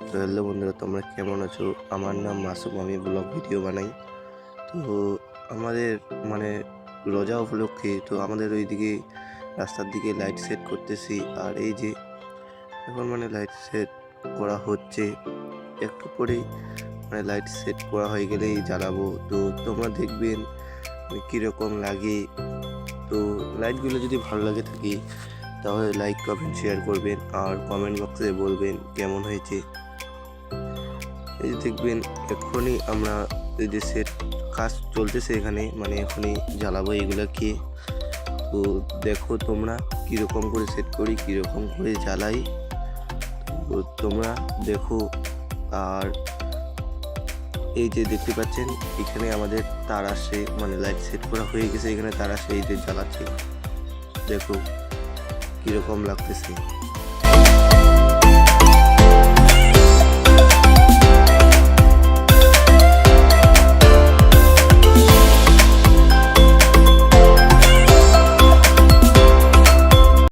তো হ্যালো বন্ধুরা, তোমরা কেমন আছো? আমার নাম মাসুম, আমি ব্লগ ভিডিও বানাই। তো আমাদের মানে রোজা উপলক্ষে তো আমাদের ওইদিকে রাস্তার দিকে লাইট সেট করতেছি। আর এই যে এখন লাইট সেট করা হচ্ছে, একটু পরেই লাইট সেট করা হয়ে গেলেই জ্বালাবো। তো তোমরা দেখবেন কীরকম লাগে। তো লাইটগুলো যদি ভালো লাগে থাকে তাহলে লাইক কমেন্ট শেয়ার করবেন, আর কমেন্ট বক্সে বলবেন কেমন হয়েছে। এই দেখবেন এক্ষুনি আমরা এই যে সেট কাজ চলতেছে এখানে, এখনই জ্বালাবো এগুলোকে। তো দেখো তোমরা কীরকম করে সেট করি, কীরকম করে জ্বালাই, তো তোমরা দেখো। আর এই যে দেখতে পাচ্ছেন এখানে আমাদের তার আসে, লাইট সেট করা হয়ে গেছে, এখানে তার আসে, এই যে জ্বালাচ্ছে, দেখো কীরকম লাগতেছে।